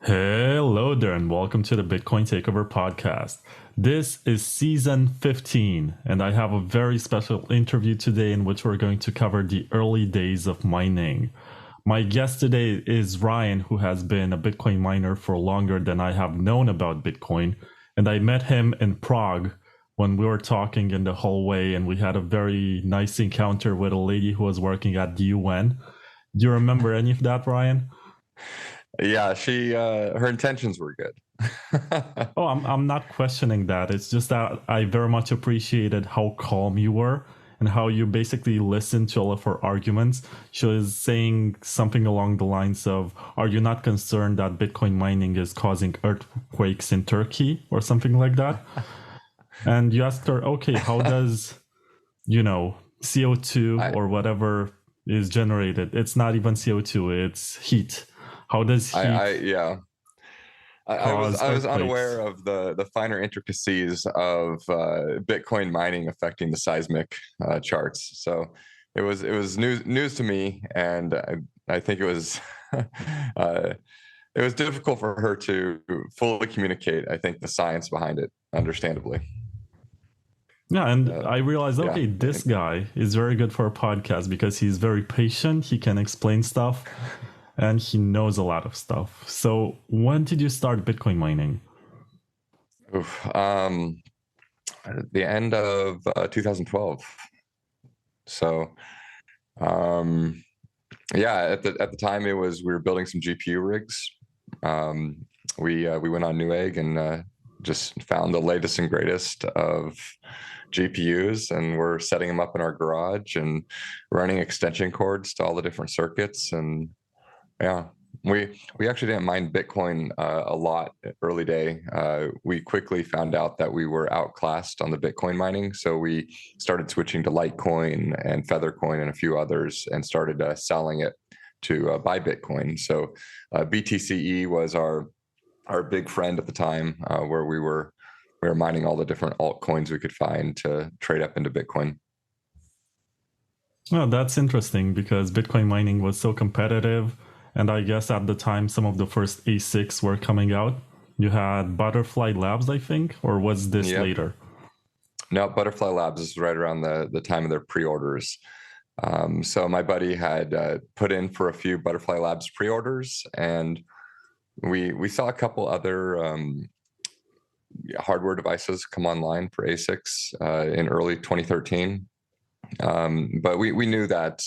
Hello there, and welcome to the Bitcoin Takeover podcast. This is season 15, and I have a very special interview today in which we're going to cover the early days of mining. My guest today is Ryan, who has been a Bitcoin miner for longer than I have known about Bitcoin, and I met him in Prague when we were talking in the hallway, and we had a very nice encounter with a lady who was working at the UN. Do you remember any of that, Ryan? Yeah, her intentions were good. Oh, I'm not questioning that. It's just that I very much appreciated how calm you were and how you basically listened to all of her arguments. She was saying something along the lines of, "Are you not concerned that Bitcoin mining is causing earthquakes in Turkey?" or something like that. And you asked her, "Okay, how does, CO2 or whatever is generated? It's not even CO2, it's heat. How does heat I was earthquakes?" unaware of the finer intricacies of Bitcoin mining affecting the seismic charts. So it was news to me, and I think it was it was difficult for her to fully communicate, I think, the science behind it, understandably. Yeah, and I realized, okay, this guy is very good for a podcast because he's very patient, he can explain stuff, and he knows a lot of stuff. So when did you start Bitcoin mining? At the end of 2012. So, at the time we were building some GPU rigs. We went on Newegg and just found the latest and greatest of GPUs, and we're setting them up in our garage and running extension cords to all the different circuits. And we actually didn't mine Bitcoin a lot early day. We quickly found out that we were outclassed on the Bitcoin mining, so we started switching to Litecoin and Feathercoin and a few others, and started selling it to buy Bitcoin. So BTCE was our big friend at the time, where we were mining all the different altcoins we could find to trade up into Bitcoin. Well, that's interesting because Bitcoin mining was so competitive. And I guess at the time, some of the first ASICs were coming out. You had Butterfly Labs, I think, or was this later? No, Butterfly Labs is right around the time of their pre-orders. So my buddy had put in for a few Butterfly Labs pre-orders, and we saw a couple other hardware devices come online for ASICs in early 2013. But we knew that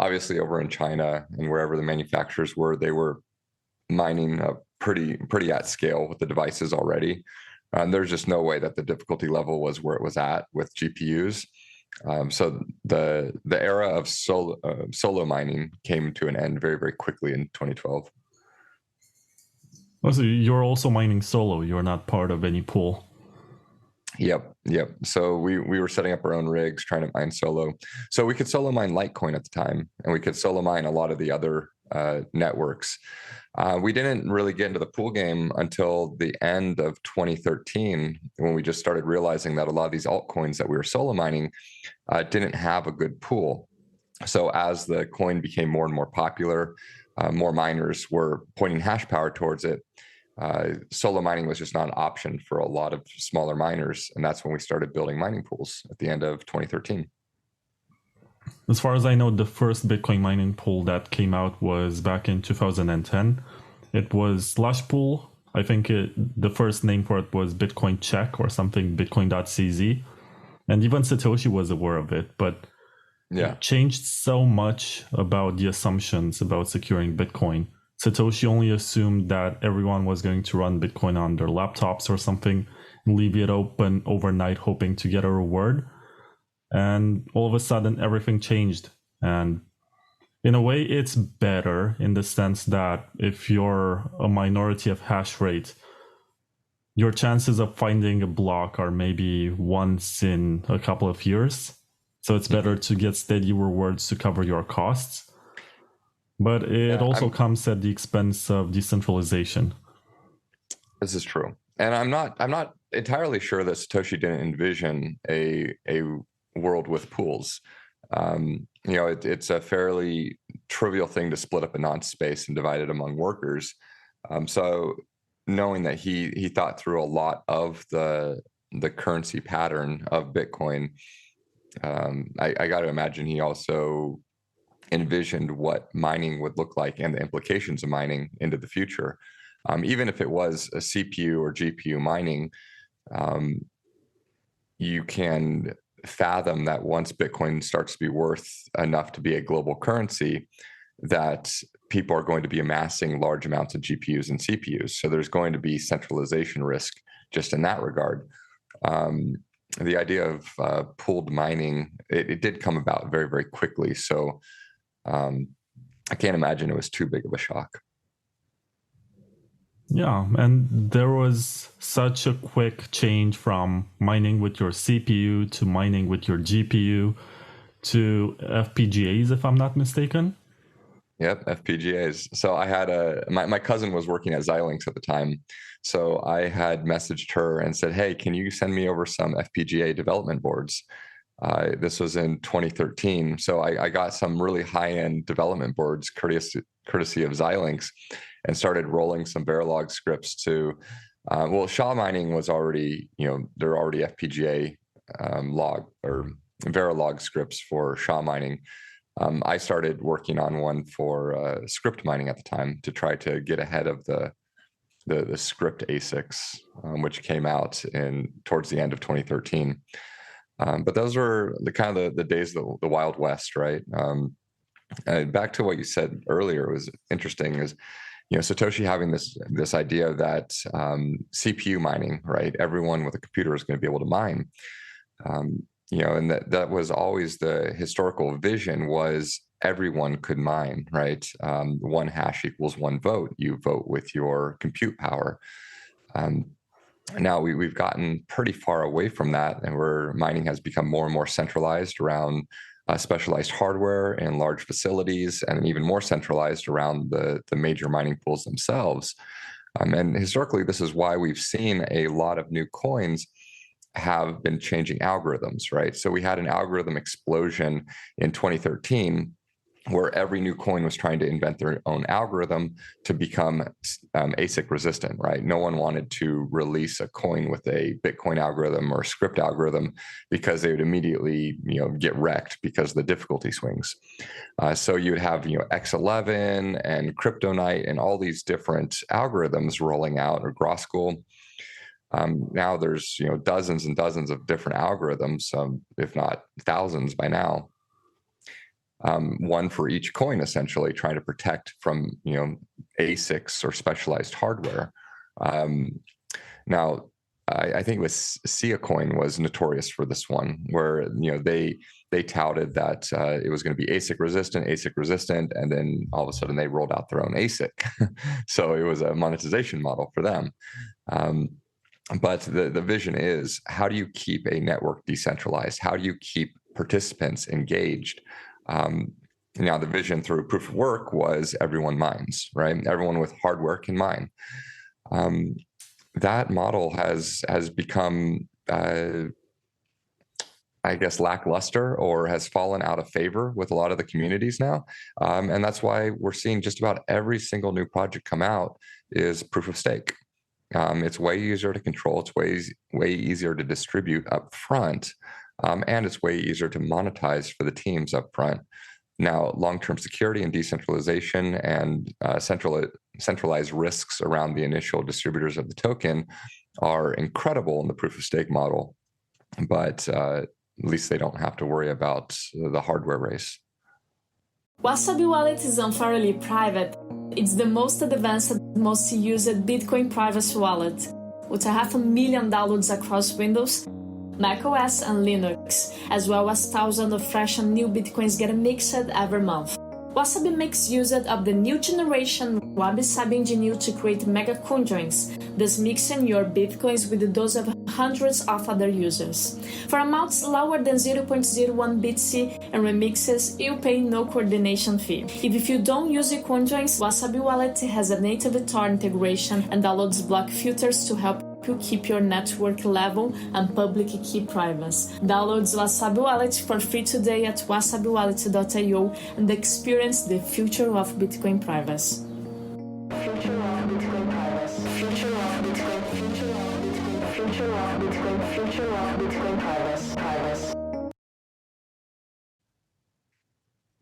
obviously over in China and wherever the manufacturers were, they were mining pretty at scale with the devices already. There's just no way that the difficulty level was where it was at with GPUs. So the era of solo mining came to an end very, very quickly in 2012. Oh, so you're also mining solo. You're not part of any pool. Yep. So we were setting up our own rigs, trying to mine solo. So we could solo mine Litecoin at the time, and we could solo mine a lot of the other networks. We didn't really get into the pool game until the end of 2013, when we just started realizing that a lot of these altcoins that we were solo mining didn't have a good pool. So as the coin became more and more popular, more miners were pointing hash power towards it. Solo mining was just not an option for a lot of smaller miners, and that's when we started building mining pools at the end of 2013. As far as I know, the first Bitcoin mining pool that came out was back in 2010. It was Slush Pool. I think the first name for it was Bitcoin Check or something, Bitcoin.cz. And even Satoshi was aware of it, but it changed so much about the assumptions about securing Bitcoin. Satoshi only assumed that everyone was going to run Bitcoin on their laptops or something and leave it open overnight, hoping to get a reward. And all of a sudden, everything changed. And in a way, it's better in the sense that if you're a minority of hash rate, your chances of finding a block are maybe once in a couple of years. So it's better to get steady rewards to cover your costs. But it also comes at the expense of decentralization. This is true. And I'm not entirely sure that Satoshi didn't envision a world with pools. It's a fairly trivial thing to split up a nonce space and divide it among workers. So knowing that he thought through a lot of the currency pattern of Bitcoin, I got to imagine he also envisioned what mining would look like and the implications of mining into the future. Even if it was a CPU or GPU mining, you can fathom that once Bitcoin starts to be worth enough to be a global currency, that people are going to be amassing large amounts of GPUs and CPUs. So there's going to be centralization risk just in that regard. The idea of pooled mining, it did come about very, very quickly. So I can't imagine it was too big of a shock. Yeah, and there was such a quick change from mining with your CPU to mining with your GPU to FPGAs, if I'm not mistaken. Yep, FPGAs. So I had my cousin was working at Xilinx at the time. So I had messaged her and said, hey, can you send me over some FPGA development boards? This was in 2013. So I got some really high-end development boards courtesy of Xilinx, and started rolling some Verilog scripts to, SHA mining was already, there are already FPGA log or Verilog scripts for SHA mining. I started working on one for script mining at the time to try to get ahead of the script ASICs, which came out towards the end of 2013. But those were the days of the Wild West, right? And back to what you said earlier was interesting is, Satoshi having this idea that CPU mining, right? Everyone with a computer is going to be able to mine. And that was always the historical vision, was everyone could mine, right? 1 hash equals 1 vote. You vote with your compute power. Now we've gotten pretty far away from that, and where mining has become more and more centralized around specialized hardware and large facilities, and even more centralized around the major mining pools themselves. And historically, this is why we've seen a lot of new coins have been changing algorithms, right? So we had an algorithm explosion in 2013, where every new coin was trying to invent their own algorithm to become ASIC resistant, right? No one wanted to release a coin with a Bitcoin algorithm or script algorithm, because they would immediately, get wrecked because of the difficulty swings. So you would have, X11 and Kryptonite and all these different algorithms rolling out, or Groskell. Now there's, dozens and dozens of different algorithms, if not thousands by now. One for each coin, essentially trying to protect from, ASICs or specialized hardware. Now, I think it was Sia coin was notorious for this one, where they touted that it was going to be ASIC resistant, and then all of a sudden they rolled out their own ASIC. So it was a monetization model for them. But the vision is, how do you keep a network decentralized? How do you keep participants engaged? Now, the vision through proof of work was everyone mines, right? Everyone with hardware can mine. That model has become, I guess, lackluster, or has fallen out of favor with a lot of the communities now. And that's why we're seeing just about every single new project come out is proof of stake. It's way easier to control. It's way easier to distribute up front. And it's way easier to monetize for the teams up front. Now, long-term security and decentralization and centralized risks around the initial distributors of the token are incredible in the proof-of-stake model, but at least they don't have to worry about the hardware race. Wasabi Wallet is unfairly private. It's the most advanced, most used Bitcoin privacy wallet, with 500,000 downloads across Windows, macOS and Linux, as well as thousands of fresh and new Bitcoins get mixed every month. Wasabi makes use of the new generation Wabi-Sabi engine to create mega Condrons, thus mixing your Bitcoins with those of hundreds of other users. For amounts lower than 0.01 BTC and remixes, you pay no coordination fee. If you don't use the Condrons, Wasabi Wallet has a native Tor integration and downloads block filters to help you keep your network level and public key privacy. Download Wasabi Wallet for free today at wasabiwallet.io and experience the future of Bitcoin privacy. Future of Bitcoin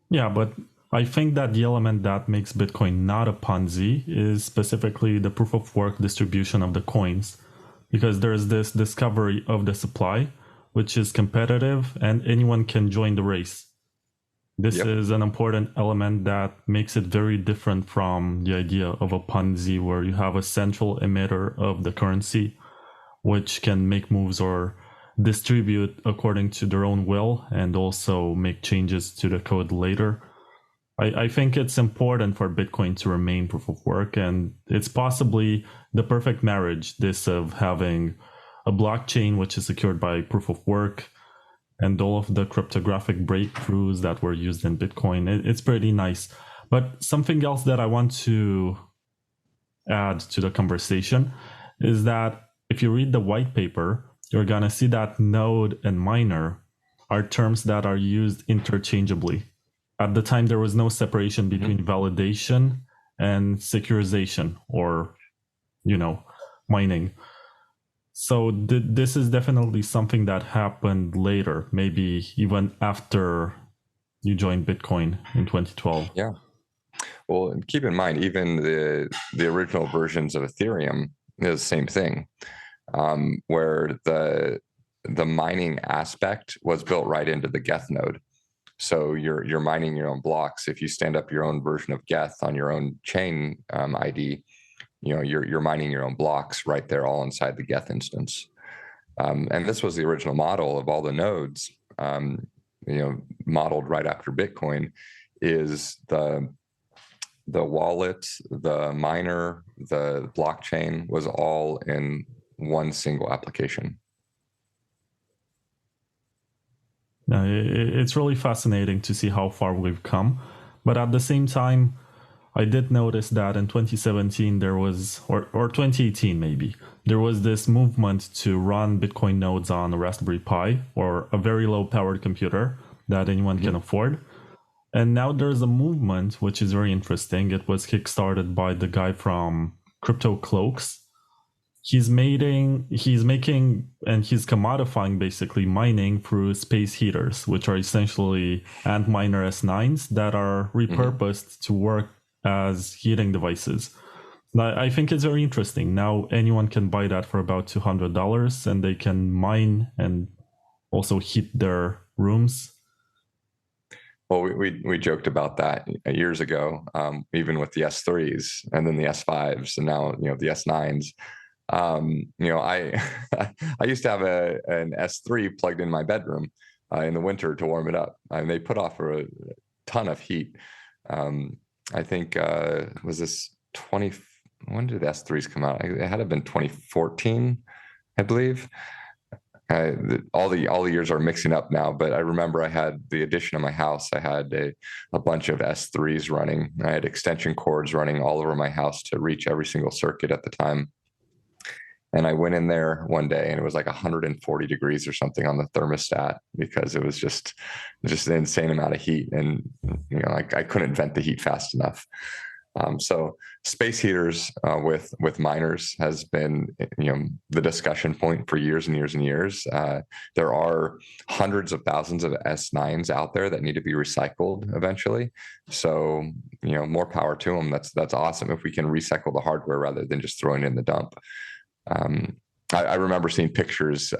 Yeah, but I think that the element that makes Bitcoin not a Ponzi is specifically the proof of work distribution of the coins, because there's this discovery of the supply, which is competitive and anyone can join the race. This is an important element that makes it very different from the idea of a Ponzi where you have a central emitter of the currency, which can make moves or distribute according to their own will and also make changes to the code later. I think it's important for Bitcoin to remain proof of work, and it's possibly the perfect marriage, this of having a blockchain which is secured by proof of work and all of the cryptographic breakthroughs that were used in Bitcoin. It's pretty nice. But something else that I want to add to the conversation is that if you read the white paper, you're going to see that node and miner are terms that are used interchangeably. At the time, there was no separation between validation and securization or, mining. So this is definitely something that happened later, maybe even after you joined Bitcoin in 2012. Yeah. Well, keep in mind, even the original versions of Ethereum is the same thing, where the mining aspect was built right into the Geth node. So you're mining your own blocks. If you stand up your own version of Geth on your own chain ID, you're mining your own blocks right there, all inside the Geth instance. And this was the original model of all the nodes, modeled right after Bitcoin, is the wallet, the miner, the blockchain was all in one single application. It's really fascinating to see how far we've come. But at the same time, I did notice that in 2017 there was, or 2018 maybe, there was this movement to run Bitcoin nodes on a Raspberry Pi or a very low powered computer that anyone can afford. And now there's a movement which is very interesting. It was kickstarted by the guy from Crypto Cloaks. He's making and he's commodifying basically mining through space heaters, which are essentially Antminer S9s that are repurposed to work as heating devices. I think it's very interesting. Now anyone can buy that for about $200 and they can mine and also heat their rooms. Well, we joked about that years ago, even with the S3s and then the S5s and now, the S9s. I used to have an S3 plugged in my bedroom in the winter to warm it up. And they put off a ton of heat. I think, was this when did the S3s come out? It had to have been 2014, I believe. All the years are mixing up now, but I remember I had the addition of my house. I had a bunch of S3s running. I had extension cords running all over my house to reach every single circuit at the time. And I went in there one day and it was like 140 degrees or something on the thermostat because it was just an insane amount of heat. And, I couldn't vent the heat fast enough. So space heaters with miners has been, the discussion point for years and years and years. There are hundreds of thousands of S9s out there that need to be recycled eventually. So, more power to them. That's awesome if we can recycle the hardware rather than just throwing it in the dump. I remember seeing pictures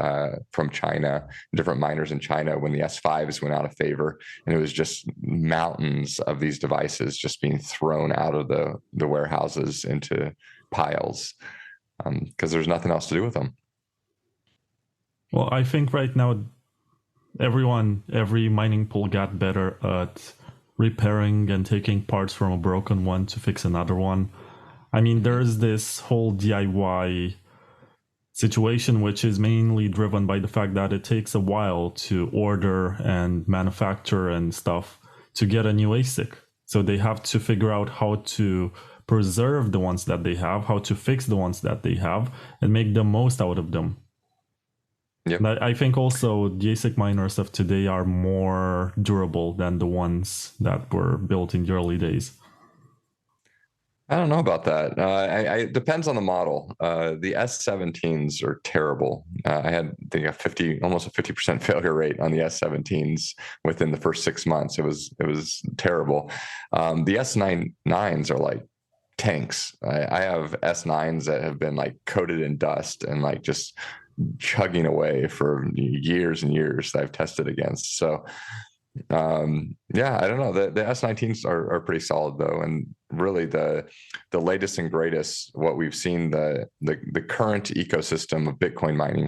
from China, different miners in China when the S5s went out of favor, and it was just mountains of these devices just being thrown out of the warehouses into piles because there's nothing else to do with them. Well, I think right now every mining pool got better at repairing and taking parts from a broken one to fix another one. I mean, there's this whole DIY situation, which is mainly driven by the fact that it takes a while to order and manufacture and stuff to get a new ASIC. So they have to figure out how to preserve the ones that they have, how to fix the ones that they have, and make the most out of them. Yep. I think also the ASIC miners of today are more durable than the ones that were built in the early days. I don't know about that. It depends on the model. The S17s are terrible. I had, I think, almost a 50% failure rate on the S17s within the first 6 months. It was terrible. The S99s are like tanks. I have S9s that have been like coated in dust and like just chugging away for years and years that I've tested against. So yeah, I don't know. The S19s are pretty solid though, and really the latest and greatest. What we've seen, the current ecosystem of Bitcoin mining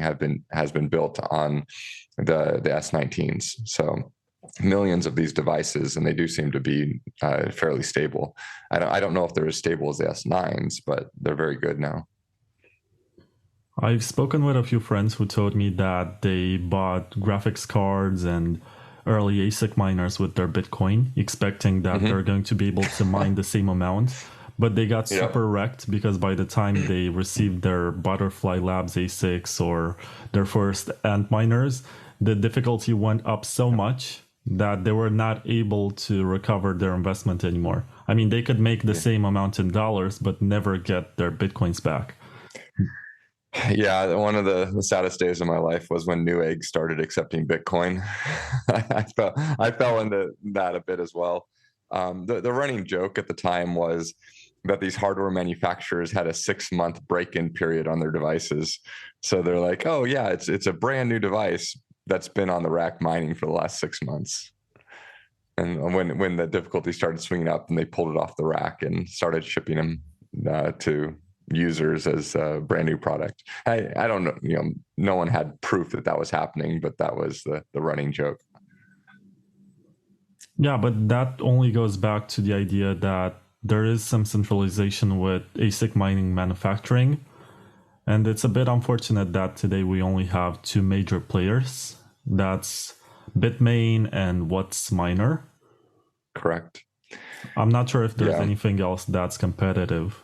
has been built on the S19s. So millions of these devices, and they do seem to be fairly stable. I don't know if they're as stable as the S9s, but they're very good now. I've spoken with a few friends who told me that they bought graphics cards and early ASIC miners with their Bitcoin, expecting that they're going to be able to mine the same amount. But they got super wrecked because by the time they received their Butterfly Labs ASICs or their first Ant miners, the difficulty went up so much that they were not able to recover their investment anymore. I mean, they could make the same amount in dollars, but never get their Bitcoins back. Yeah, one of the saddest days of my life was when Newegg started accepting Bitcoin. I fell into that a bit as well. The running joke at the time was that these hardware manufacturers had a 6-month break-in period on their devices. So they're like, "Oh yeah, it's a brand new device that's been on the rack mining for the last 6 months." And when the difficulty started swinging up, and they pulled it off the rack and started shipping them to users as a brand new product. I don't know, no one had proof that was happening, but that was the running joke. Yeah, but that only goes back to the idea that there is some centralization with ASIC mining manufacturing. And it's a bit unfortunate that today we only have 2 major players. That's Bitmain and WhatsMiner. Correct. I'm not sure if there's anything else that's competitive.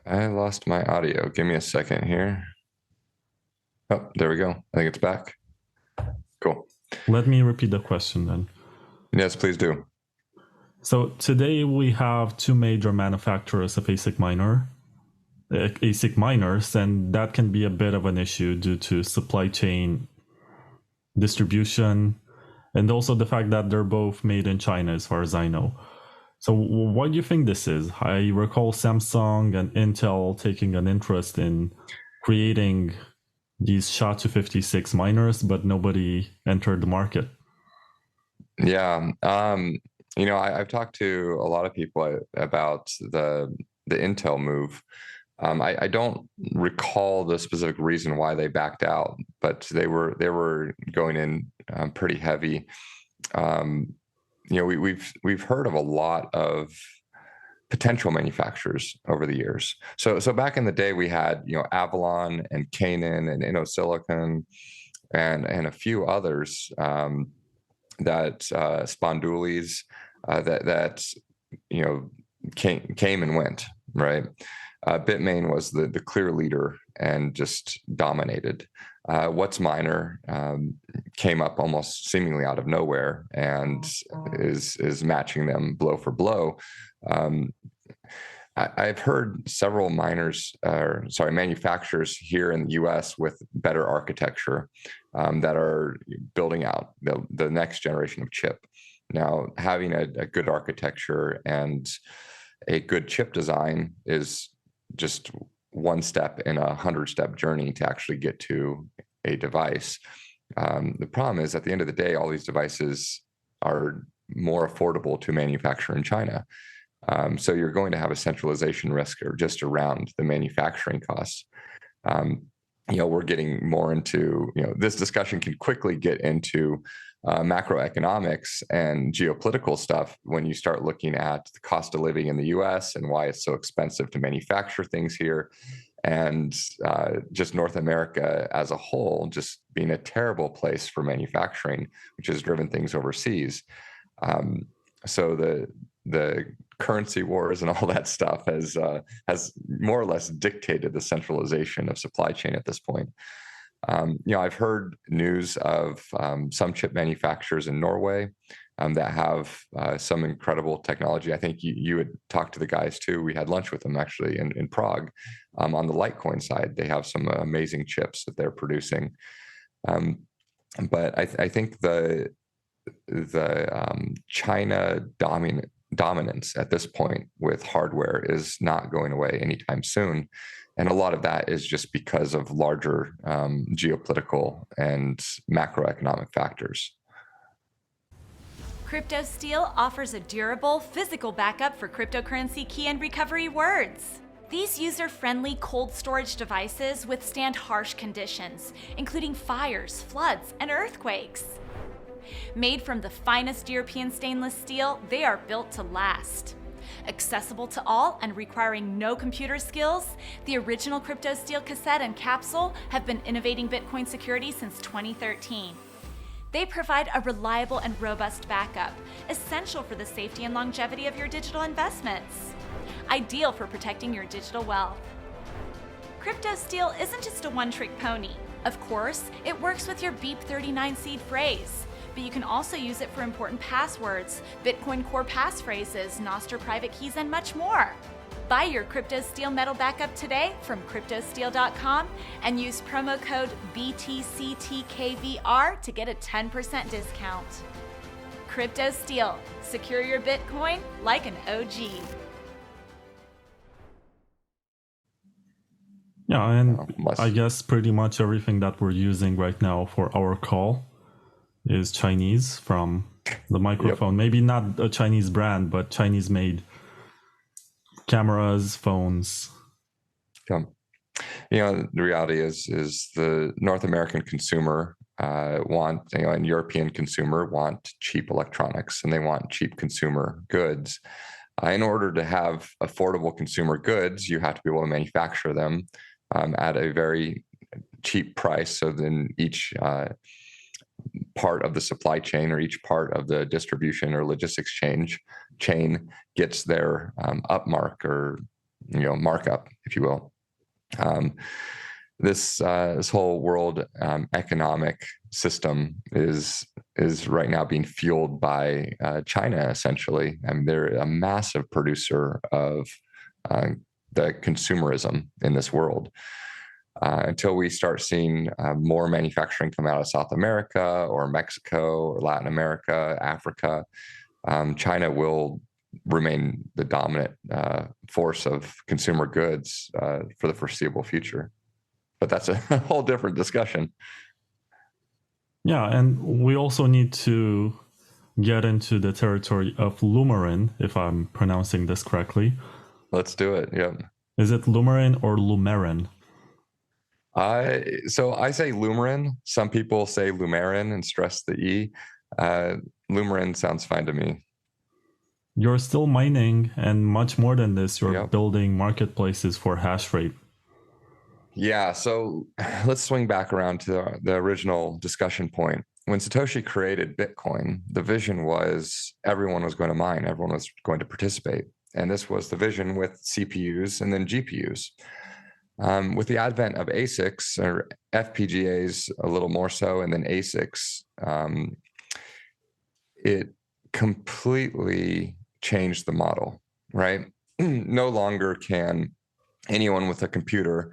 I lost my audio. Give me a second here. Oh, there we go. I think it's back. Cool. Let me repeat the question then. Yes, please do. So today we have 2 major manufacturers of ASIC miners, and that can be a bit of an issue due to supply chain distribution, and also the fact that they're both made in China, as far as I know. So what do you think this is? I recall Samsung and Intel taking an interest in creating these SHA-256 miners, but nobody entered the market. Yeah. I've talked to a lot of people about the Intel move. I don't recall the specific reason why they backed out, but they were going in pretty heavy. We've heard of a lot of potential manufacturers over the years. So back in the day, we had Avalon and Canaan and InnoSilicon and a few others that Spondulis that came and went, right? Bitmain was the clear leader and just dominated. WhatsMiner came up almost seemingly out of nowhere and is matching them blow for blow. I've heard several manufacturers here in the U.S. with better architecture that are building out the next generation of chip. Now, having a good architecture and a good chip design is just one step in a 100-step journey to actually get to a device. The problem is, at the end of the day, all these devices are more affordable to manufacture in China. So you're going to have a centralization risk or just around the manufacturing costs. We're getting more into, this discussion can quickly get into macroeconomics and geopolitical stuff when you start looking at the cost of living in the US and why it's so expensive to manufacture things here. And just North America as a whole, just being a terrible place for manufacturing, which has driven things overseas. So the currency wars and all that stuff has more or less dictated the centralization of supply chain at this point. I've heard news of some chip manufacturers in Norway that have some incredible technology. I think you had talked to the guys too. We had lunch with them actually in Prague. On the Litecoin side, they have some amazing chips that they're producing. But I think the China dominance at this point with hardware is not going away anytime soon. And a lot of that is just because of larger geopolitical and macroeconomic factors. CryptoSteel offers a durable, physical backup for cryptocurrency key and recovery words. These user-friendly cold storage devices withstand harsh conditions, including fires, floods, and earthquakes. Made from the finest European stainless steel, they are built to last. Accessible to all and requiring no computer skills, the original CryptoSteel cassette and capsule have been innovating Bitcoin security since 2013. They provide a reliable and robust backup, essential for the safety and longevity of your digital investments. Ideal for protecting your digital wealth. CryptoSteel isn't just a one-trick pony. Of course, it works with your Beep39 seed phrase, but you can also use it for important passwords, Bitcoin core passphrases, Nostr private keys, and much more. Buy your CryptoSteel metal backup today from CryptoSteel.com and use promo code BTCTKVR to get a 10% discount. CryptoSteel, secure your Bitcoin like an OG. Yeah, and I guess pretty much everything that we're using right now for our call is Chinese from the microphone. Yep. Maybe not a Chinese brand, but Chinese made cameras, phones. The reality is the North American consumer and European consumer want cheap electronics, and they want cheap consumer goods. In order to have affordable consumer goods, you have to be able to manufacture them at a very cheap price. So then each part of the supply chain or each part of the distribution or logistics chain gets their upmark or markup, if you will. This whole world economic system is right now being fueled by China, essentially. I mean, they're a massive producer of the consumerism in this world. Until we start seeing more manufacturing come out of South America or Mexico or Latin America, Africa, China will remain the dominant force of consumer goods for the foreseeable future. But that's a whole different discussion. Yeah, and we also need to get into the territory of Lumerin, if I'm pronouncing this correctly. Let's do it, yep. Is it Lumerin or Lumerin? So I say Lumerin. Some people say Lumerin and stress the E. Lumerin sounds fine to me. You're still mining, and much more than this, you're building marketplaces for Hashrate. Yeah, so let's swing back around to the original discussion point. When Satoshi created Bitcoin, the vision was everyone was going to mine, everyone was going to participate. And this was the vision with CPUs and then GPUs. With the advent of ASICs or FPGAs a little more so, and then ASICs, it completely changed the model, right? No longer can anyone with a computer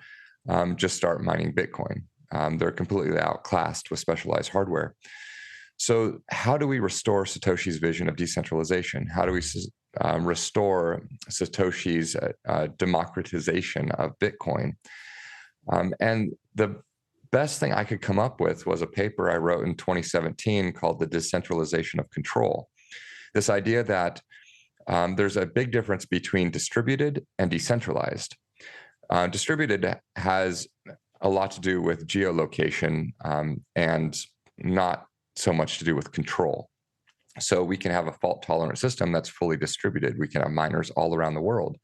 just start mining Bitcoin. They're completely outclassed with specialized hardware. So how do we restore Satoshi's vision of decentralization? How do we restore Satoshi's democratization of Bitcoin? And the best thing I could come up with was a paper I wrote in 2017 called The Decentralization of Control. This idea that there's a big difference between distributed and decentralized. Distributed has a lot to do with geolocation and not so much to do with control. So we can have a fault-tolerant system that's fully distributed. We can have miners all around the world.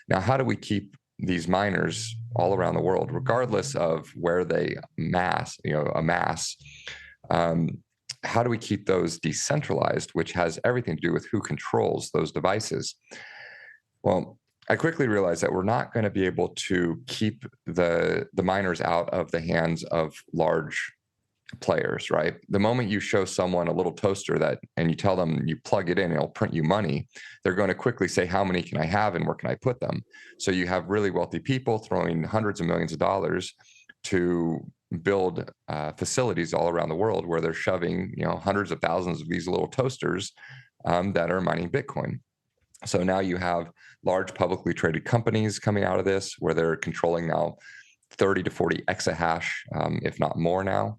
Now, how do we keep these miners all around the world, regardless of where they amass? How do we keep those decentralized, which has everything to do with who controls those devices? Well, I quickly realized that we're not going to be able to keep the miners out of the hands of large players, right? The moment you show someone a little toaster and you tell them you plug it in, it'll print you money, they're going to quickly say, how many can I have and where can I put them? So you have really wealthy people throwing hundreds of millions of dollars to build facilities all around the world where they're shoving, hundreds of thousands of these little toasters that are mining Bitcoin. So now you have large publicly traded companies coming out of this where they're controlling now 30 to 40 exahash, if not more now.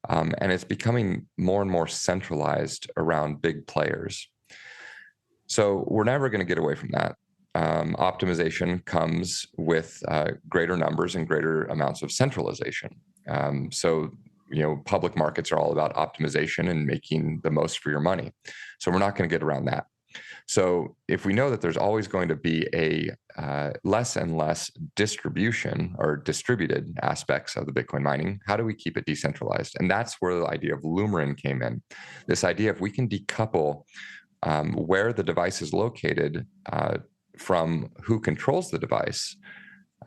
And it's becoming more and more centralized around big players. So we're never going to get away from that. Optimization comes with greater numbers and greater amounts of centralization. So public markets are all about optimization and making the most for your money. So we're not going to get around that. So if we know that there's always going to be a less and less distribution or distributed aspects of the Bitcoin mining, how do we keep it decentralized? And that's where the idea of Lumerin came in. This idea if we can decouple where the device is located from who controls the device,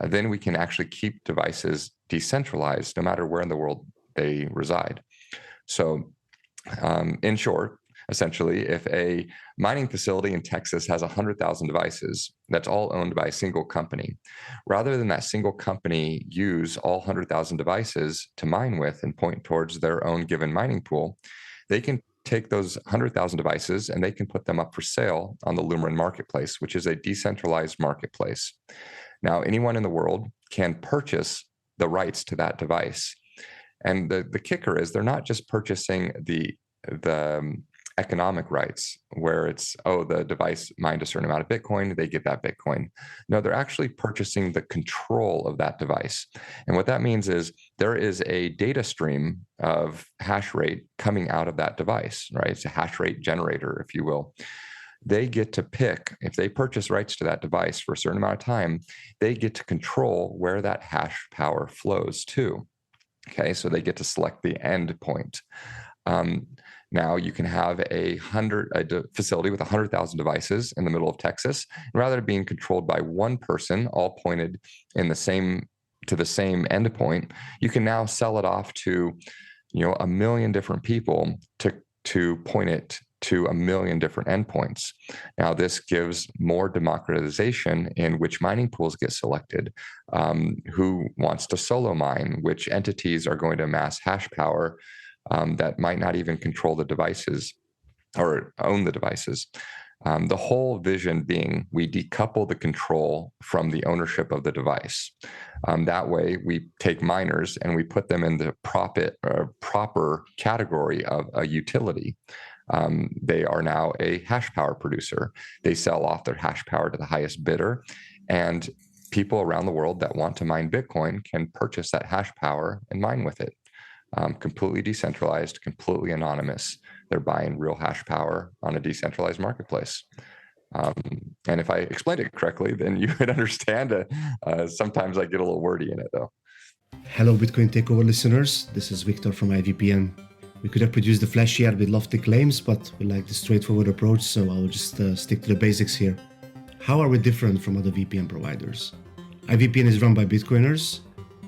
then we can actually keep devices decentralized no matter where in the world they reside. So in short, essentially, if a mining facility in Texas has 100,000 devices, that's all owned by a single company. Rather than that single company use all 100,000 devices to mine with and point towards their own given mining pool, they can take those 100,000 devices and they can put them up for sale on the Lumerin Marketplace, which is a decentralized marketplace. Now, anyone in the world can purchase the rights to that device. And the kicker is they're not just purchasing the economic rights where it's, the device mined a certain amount of Bitcoin, they get that Bitcoin. No, they're actually purchasing the control of that device. And what that means is there is a data stream of hash rate coming out of that device, right? It's a hash rate generator, if you will. They get to pick, if they purchase rights to that device for a certain amount of time, they get to control where that hash power flows to. Okay, so they get to select the end point. Now you can have a facility with 100,000 devices in the middle of Texas, and rather than being controlled by one person, all pointed to the same endpoint, you can now sell it off to, 1 million different people to point it to 1 million different endpoints. Now this gives more democratization in which mining pools get selected, who wants to solo mine, which entities are going to amass hash power that might not even control the devices or own the devices. The whole vision being we decouple the control from the ownership of the device. That way we take miners and we put them in the proper category of a utility. They are now a hash power producer. They sell off their hash power to the highest bidder, and people around the world that want to mine Bitcoin can purchase that hash power and mine with it. Completely decentralized, completely anonymous. They're buying real hash power on a decentralized marketplace. And if I explained it correctly, then you would understand it. Sometimes I get a little wordy in it, though. Hello, Bitcoin Takeover listeners. This is Victor from IVPN. We could have produced the flashy ad with lofty claims, but we like the straightforward approach, so I'll just stick to the basics here. How are we different from other VPN providers? IVPN is run by Bitcoiners.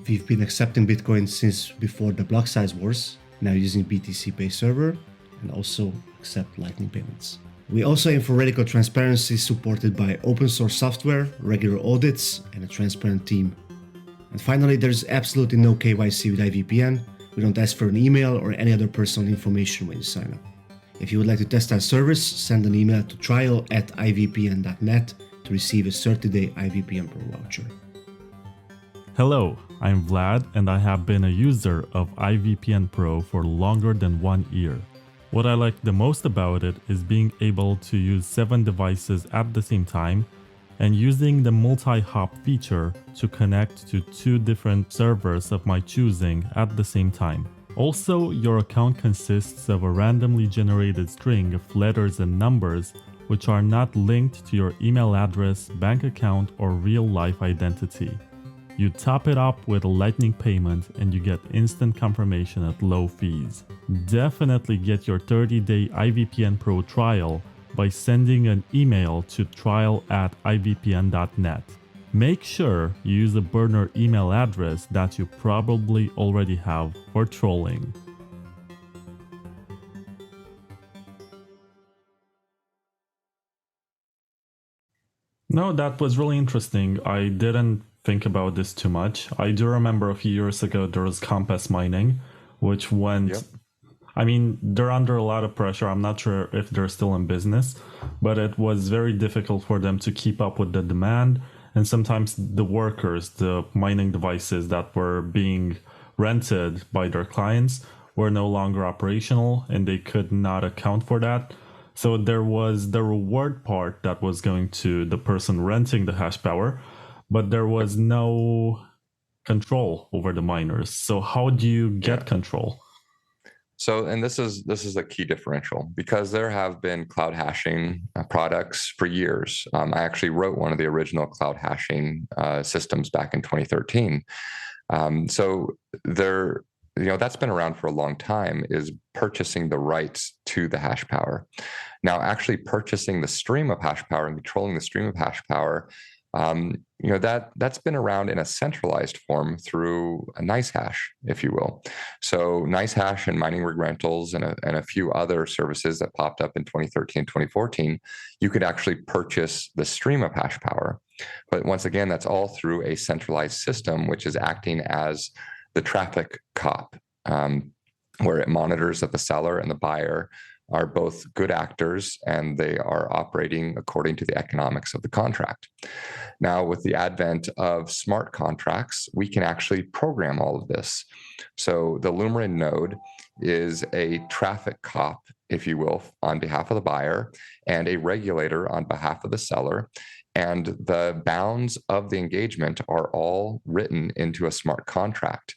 We've been accepting Bitcoin since before the block size wars, now using BTC Pay server, and also accept Lightning payments. We also aim for radical transparency supported by open source software, regular audits, and a transparent team. And finally, there's absolutely no KYC with IVPN. We don't ask for an email or any other personal information when you sign up. If you would like to test our service, send an email to trial@ivpn.net to receive a 30-day IVPN Pro voucher. Hello, I'm Vlad, and I have been a user of IVPN Pro for longer than 1 year. What I like the most about it is being able to use 7 devices at the same time and using the multi-hop feature to connect to 2 different servers of my choosing at the same time. Also, your account consists of a randomly generated string of letters and numbers which are not linked to your email address, bank account, or real-life identity. You top it up with a Lightning payment and you get instant confirmation at low fees. Definitely get your 30-day IVPN Pro trial by sending an email to trial@ivpn.net. Make sure you use a burner email address that you probably already have for trolling. No, that was really interesting. I didn't think about this too much. I do remember a few years ago there was Compass Mining, which went. Yep. I mean, they're under a lot of pressure. I'm not sure if they're still in business, but it was very difficult for them to keep up with the demand. And sometimes the workers, the mining devices that were being rented by their clients were no longer operational and they could not account for that. So there was the reward part that was going to the person renting the hash power, but there was no control over the miners. So how do you get control? So, and this is a key differential because there have been cloud hashing products for years. I actually wrote one of the original cloud hashing systems back in 2013. So there, that's been around for a long time, is purchasing the rights to the hash power. Now, actually purchasing the stream of hash power and controlling the stream of hash power, that's been around in a centralized form through a NiceHash, if you will. So NiceHash and mining rig rentals and a few other services that popped up in 2013, 2014, you could actually purchase the stream of hash power. But once again, that's all through a centralized system, which is acting as the traffic cop, where it monitors that the seller and the buyer are both good actors and they are operating according to the economics of the contract. Now, with the advent of smart contracts, we can actually program all of this. So the Lumerin node is a traffic cop, if you will, on behalf of the buyer and a regulator on behalf of the seller. And the bounds of the engagement are all written into a smart contract.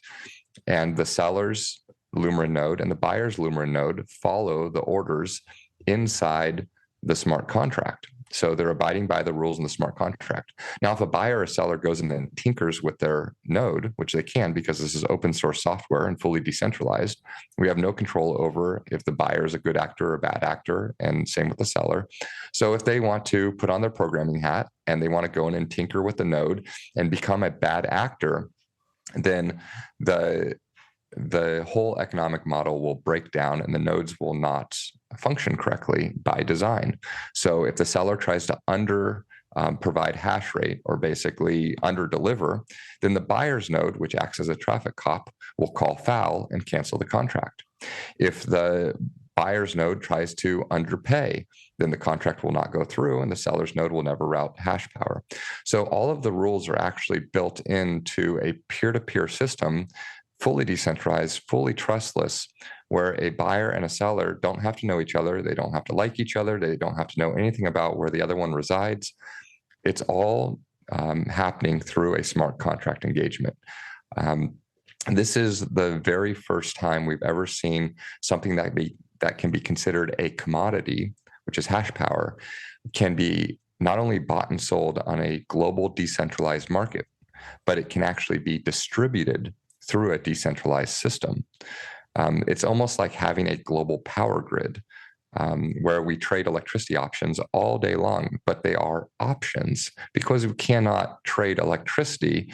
And the seller's Lumerin node and the buyer's Lumerin node follow the orders inside the smart contract. So they're abiding by the rules in the smart contract. Now, if a buyer or seller goes in and tinkers with their node, which they can because this is open source software and fully decentralized, we have no control over if the buyer is a good actor or a bad actor, and same with the seller. So if they want to put on their programming hat and they want to go in and tinker with the node and become a bad actor, then the whole economic model will break down and the nodes will not function correctly by design. So if the seller tries to provide hash rate or basically under deliver, then the buyer's node, which acts as a traffic cop, will call foul and cancel the contract. If the buyer's node tries to underpay, then the contract will not go through and the seller's node will never route hash power. So all of the rules are actually built into a peer-to-peer system, fully decentralized, fully trustless, where a buyer and a seller don't have to know each other. They don't have to like each other. They don't have to know anything about where the other one resides. It's all happening through a smart contract engagement. This is the very first time we've ever seen something that can be considered a commodity, which is hash power, can be not only bought and sold on a global decentralized market, but it can actually be distributed through a decentralized system. It's almost like having a global power grid where we trade electricity options all day long, but they are options because we cannot trade electricity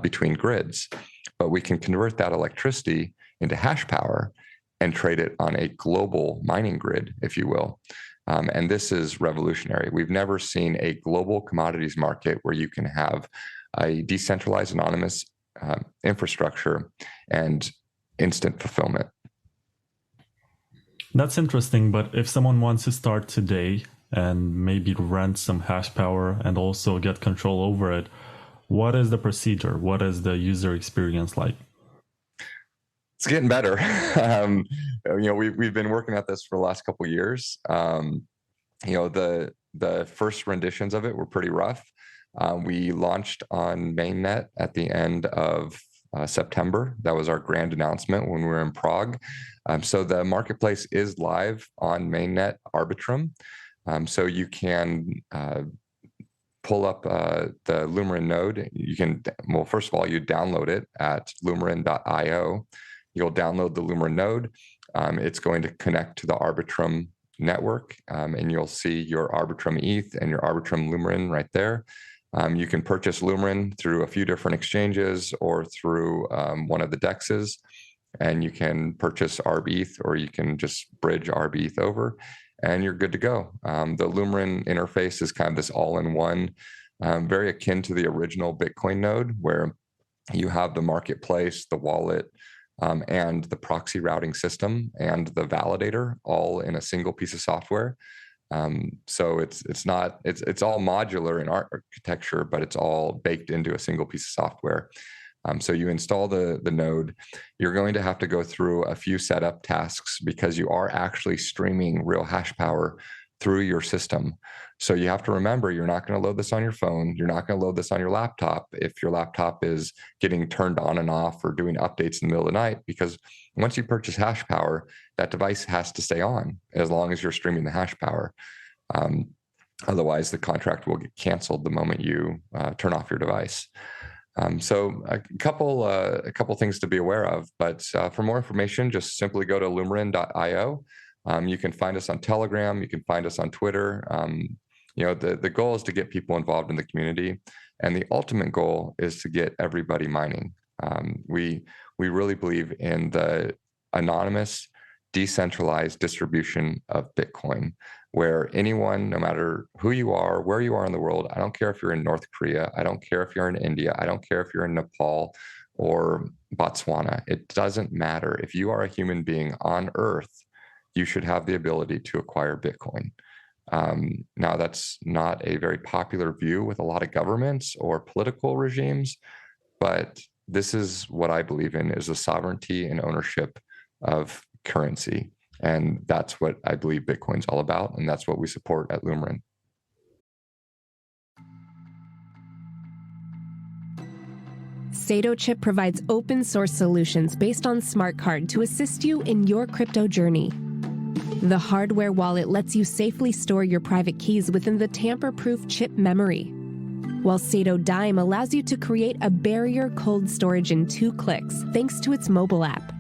between grids, but we can convert that electricity into hash power and trade it on a global mining grid, if you will. And this is revolutionary. We've never seen a global commodities market where you can have a decentralized anonymous infrastructure and instant fulfillment. That's interesting, but if someone wants to start today and maybe rent some hash power and also get control over it, what is the procedure? What is the user experience like? It's getting better. We've been working at this for the last couple of years. The first renditions of it were pretty rough. We launched on mainnet at the end of September. That was our grand announcement when we were in Prague. So the marketplace is live on mainnet Arbitrum. So you can pull up the Lumerin node. You can, first of all, you download it at Lumerin.io. You'll download the Lumerin node. It's going to connect to the Arbitrum network, and you'll see your Arbitrum ETH and your Arbitrum Lumerin right there. You can purchase Lumerin through a few different exchanges or through one of the DEXs, and you can purchase ARB ETH or you can just bridge ARB ETH over. and you're good to go. The Lumerin interface is kind of this all-in-one, very akin to the original Bitcoin node, where you have the marketplace, the wallet, and the proxy routing system and the validator all in a single piece of software. So it's all modular in architecture, but it's all baked into a single piece of software. So you install the node, you're going to have to go through a few setup tasks because you are actually streaming real hash power through your system. So you have to remember, you're not going to load this on your phone. You're not going to load this on your laptop if your laptop is getting turned on and off or doing updates in the middle of the night, because once you purchase hash power, that device has to stay on as long as you're streaming the hash power. Otherwise, the contract will get canceled the moment you turn off your device. So a couple things to be aware of, but for more information, just simply go to Lumerin.io. You can find us on Telegram. You can find us on Twitter. The goal is to get people involved in the community, and the ultimate goal is to get everybody mining. We really believe in the anonymous, decentralized distribution of Bitcoin, where anyone, no matter who you are, where you are in the world, I don't care if you're in North Korea, I don't care if you're in India, I don't care if you're in Nepal or Botswana. It doesn't matter. If you are a human being on Earth, you should have the ability to acquire Bitcoin. Now, that's not a very popular view with a lot of governments or political regimes, but this is what I believe in, is the sovereignty and ownership of currency. And that's what I believe Bitcoin's all about, and that's what we support at Lumerin. Satochip provides open source solutions based on smart card to assist you in your crypto journey. The hardware wallet lets you safely store your private keys within the tamper-proof chip memory, while Sato Dime allows you to create a barrier cold storage in 2 clicks thanks to its mobile app.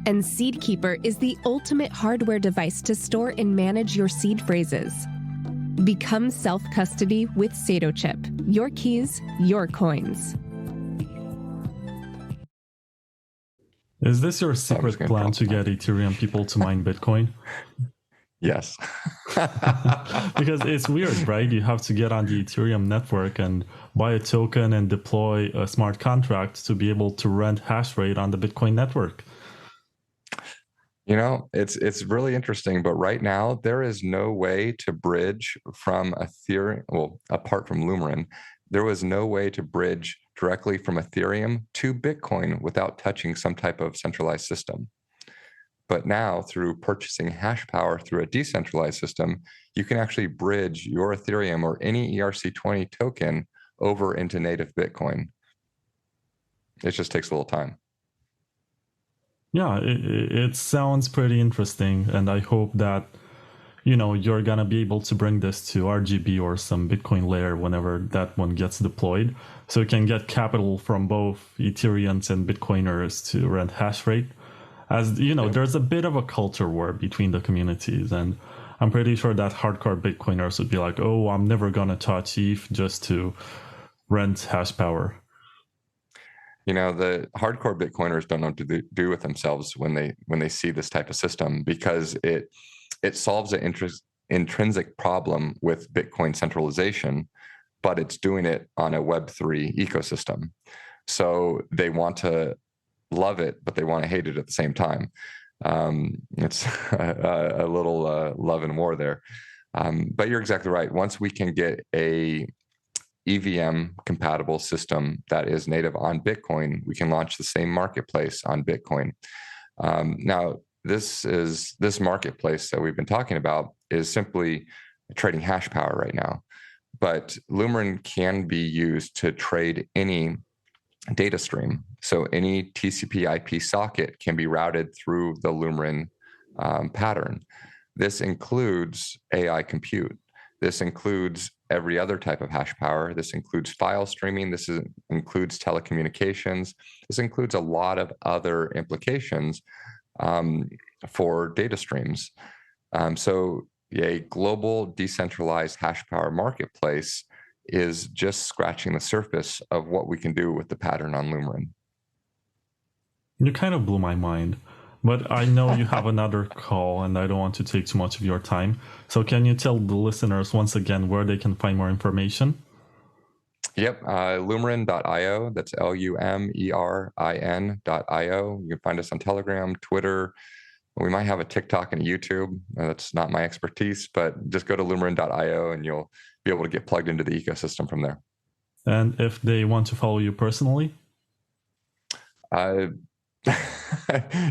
And Seed Keeper is the ultimate hardware device to store and manage your seed phrases. Become self-custody with Satochip. Your keys, your coins. Is this your secret plan to get Ethereum people to mine Bitcoin? Yes. Because it's weird, right? You have to get on the Ethereum network and buy a token and deploy a smart contract to be able to rent Hashrate on the Bitcoin network. It's really interesting, but right now there is no way to bridge from Ethereum, well, apart from Lumerin, there was no way to bridge directly from Ethereum to Bitcoin without touching some type of centralized system. But now, through purchasing hash power through a decentralized system, you can actually bridge your Ethereum or any ERC20 token over into native Bitcoin. It just takes a little time. Yeah, it sounds pretty interesting, and I hope that you're gonna be able to bring this to RGB or some Bitcoin layer whenever that one gets deployed, so you can get capital from both Ethereans and Bitcoiners to rent Hashrate. As there's a bit of a culture war between the communities, and I'm pretty sure that hardcore Bitcoiners would be like, "Oh, I'm never gonna touch ETH just to rent hash power." The hardcore Bitcoiners don't know what to do with themselves when they see this type of system, because it solves an intrinsic problem with Bitcoin centralization, but it's doing it on a Web3 ecosystem. So they want to love it, but they want to hate it at the same time. It's a little love and war there. But you're exactly right. Once we can get a EVM compatible system that is native on Bitcoin, we can launch the same marketplace on Bitcoin. Now, this marketplace that we've been talking about is simply trading hash power right now, but Lumerin can be used to trade any data stream. So any TCP/IP socket can be routed through the Lumerin pattern. This includes AI compute. This includes every other type of hash power. This includes file streaming. This includes telecommunications. This includes a lot of other implications for data streams. So a global decentralized hash power marketplace is just scratching the surface of what we can do with the pattern on Lumerin. You kind of blew my mind. But I know you have another call, and I don't want to take too much of your time. So can you tell the listeners once again where they can find more information? Yep, Lumerin.io. That's Lumerin.io. You can find us on Telegram, Twitter. We might have a TikTok and YouTube. That's not my expertise, but just go to Lumerin.io and you'll be able to get plugged into the ecosystem from there. And if they want to follow you personally?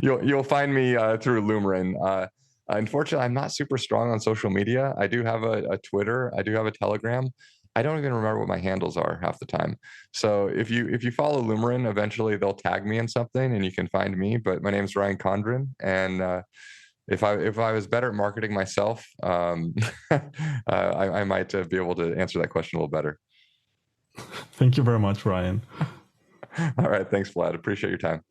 You'll find me through Lumerin. Unfortunately, I'm not super strong on social media. I do have a Twitter. I do have a Telegram. I don't even remember what my handles are half the time. So if you follow Lumerin, eventually they'll tag me in something and you can find me. But my name is Ryan Condron, and if I was better at marketing myself, I might be able to answer that question a little better. Thank you very much, Ryan. All right, thanks, Vlad. Appreciate your time.